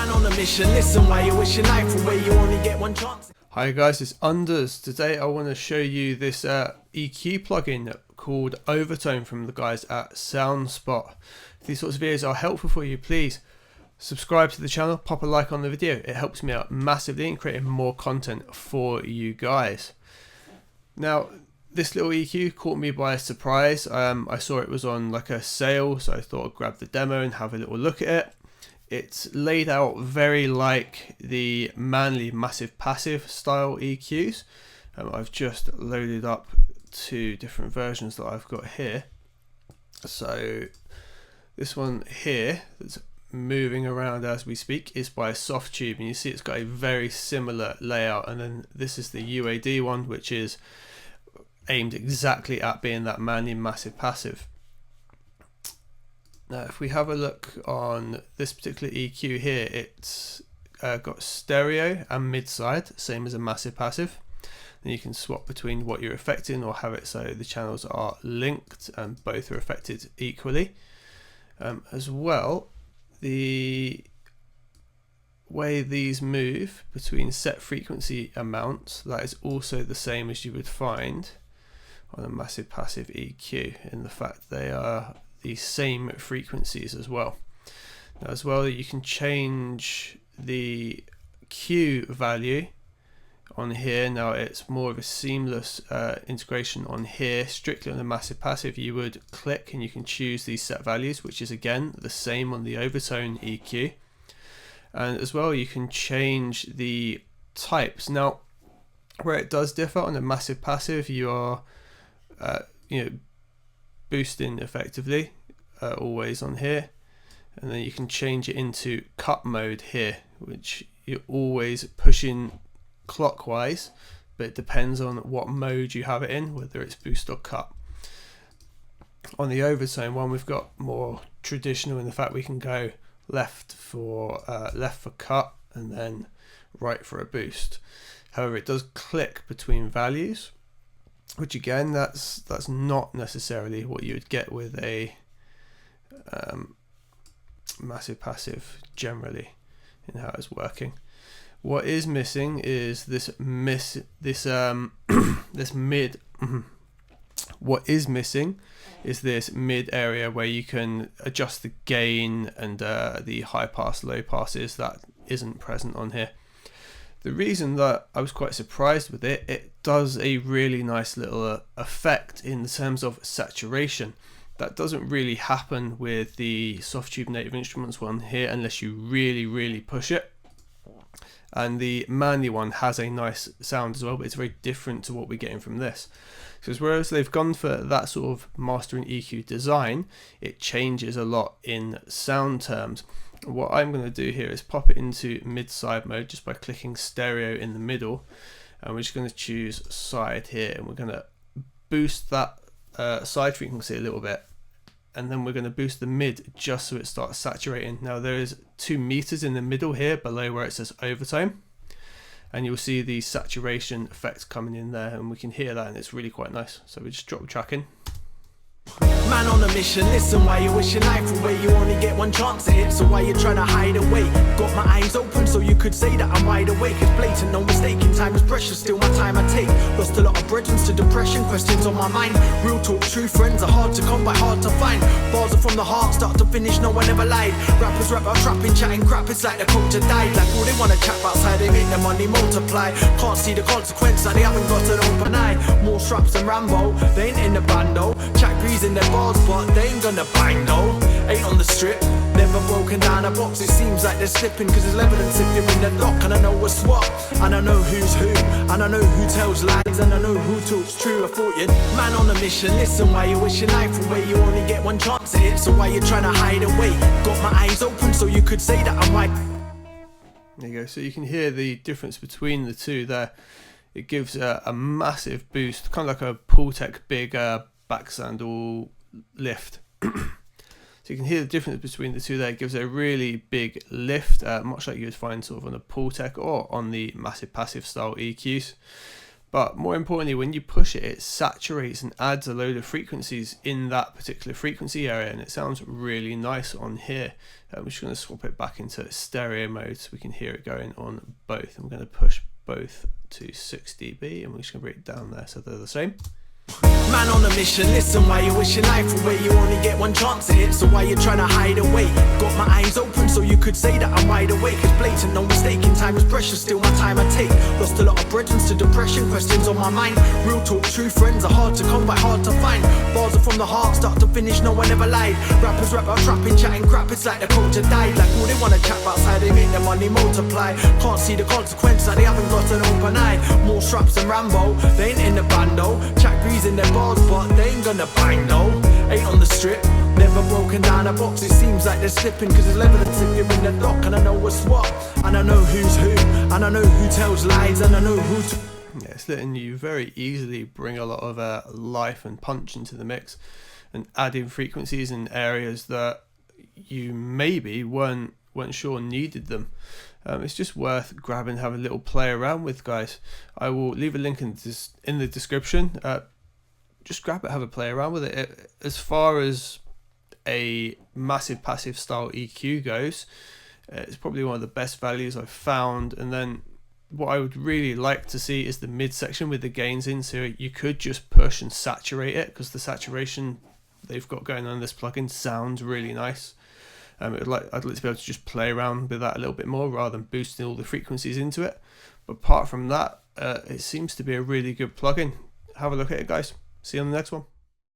Man on a mission, listen while you're wishing life away, you only get one chance. Hi guys, it's Unders. Today I want to show you this EQ plugin called Overtone from the guys at SoundSpot. If these sorts of videos are helpful for you, please subscribe to the channel, pop a like on the video. It helps me out massively in creating more content for you guys. Now, this little EQ caught me by surprise. I saw it was on like a sale, so I thought I'd grab the demo and have a little look at it. It's laid out very like the Manley massive passive style EQs. I've just loaded up two different versions that I've got here. So this one here that's moving around as we speak is by Softube, and you see it's got a very similar layout. And then this is the UAD one, which is aimed exactly at being that Manley massive passive. Now if we have a look on this particular EQ here, it's got stereo and mid-side, same as a massive passive. And you can swap between what you're affecting or have it so the channels are linked and both are affected equally. As well, the way these move between set frequency amounts, that is also the same as you would find on a massive passive EQ, in the fact they are the same frequencies as well. Now as well, you can change the Q value on here. Now it's more of a seamless integration on here. Strictly on the massive passive, you would click and you can choose these set values, which is again the same on the Overtone EQ. And as well, you can change the types. Now where it does differ on the massive passive, you are boosting effectively always on here, and then you can change it into cut mode here, which you're always pushing clockwise, but it depends on what mode you have it in, whether it's boost or cut. On the Overtone one, we've got more traditional in the fact we can go left for cut and then right for a boost. However, it does click between values, which again, that's not necessarily what you would get with a massive passive generally in how it's working. What is missing is this mid. What is missing is this mid area where you can adjust the gain and the high pass, low passes. That isn't present on here. The reason that I was quite surprised with it, it does a really nice little effect in terms of saturation. That doesn't really happen with the Softube Native Instruments one here unless you really push it. And the Manley one has a nice sound as well, but it's very different to what we're getting from this. Because whereas they've gone for that sort of mastering EQ design, it changes a lot in sound terms. What I'm going to do here is pop it into mid-side mode just by clicking stereo in the middle, and we're just going to choose side here, and we're going to boost that side frequency a little bit, and then we're going to boost the mid just so it starts saturating. Now there is 2 meters in the middle here below where it says Overtone, and you'll see the saturation effects coming in there, and we can hear that, and it's really quite nice. So we just drop the track in. Man on a mission, listen while you're wishing life away, you only get one chance at it, so why you trying to hide away? Got my eyes open so you could say that I'm wide awake. It's blatant, no mistaking, time is precious, still my time I take. Lost a lot of brethrens to depression, questions on my mind. Real talk, true friends are hard to come by, hard to find. Bars are from the heart, start to finish, no one ever lied. Rappers rap about trapping, chatting crap, it's like the culture died. Like all they wanna chat outside, they make their money multiply. Can't see the consequence, like they haven't got an open eye. More straps than Rambo, they ain't in the band though. Chat grease in their bars, but they ain't gonna bang no. Ain't on the strip, never broken down a box. It seems like they're slipping, cause there's evidence if you're in the dock. And I know what's what, and I know who's who, and I know who tells lies, and I know who talks true. I thought you'd man on a mission, listen while you're wishing life away, you only get one chance at it, so why you trying to hide away? Got my eyes open so you could say that I'm white. There you go, so you can hear the difference between the two there. It gives a massive boost, kind of like a Pultec big back sandal lift. So you can hear the difference between the two there. It gives a really big lift, much like you would find sort of on a Pultec or on the massive passive style EQs. But more importantly, when you push it, it saturates and adds a load of frequencies in that particular frequency area, and it sounds really nice on here. I'm just going to swap it back into stereo mode so we can hear it going on both. I'm going to push both to 6 dB, and we're just going to bring it down there so they're the same. Man on a mission, listen why you wish your life away. You only get one chance at it, so why you trying to hide away? Got my eyes open so you could say that I'm wide awake. It's blatant, no mistaking, time is precious, still my time I take. Lost a lot of brethren to depression, questions on my mind. Real talk, true friends are hard to come by, hard to find. Bars are from the heart, start to finish, no one ever lied. Rappers rap about trapping, chatting crap, it's like the culture died. Like all they wanna chat outside, they make their money multiply. Can't see the consequence, like they haven't got an open eye. More straps than Rambo, they ain't in the bando. Chat in their bars, but they ain't gonna bang no. Ain't on the strip, never broken down a box. It seems like they're slipping, cause there's evidence if you're in the dock. And I know what's what, and I know who's who, and I know who tells lies, and I know who to... Yeah, it's letting you very easily bring a lot of life and punch into the mix, and add in frequencies in areas that you maybe weren't sure needed them. It's just worth grabbing, have a little play around with, guys. I will leave a link in the description. Just grab it, have a play around with it. As far as a massive passive style EQ goes, it's probably one of the best values I've found. And then what I would really like to see is the mid section with the gains in, so you could just push and saturate it, because the saturation they've got going on in this plugin sounds really nice. I'd like to be able to just play around with that a little bit more rather than boosting all the frequencies into it. But apart from that, it seems to be a really good plugin. Have a look at it, guys. See you on the next one.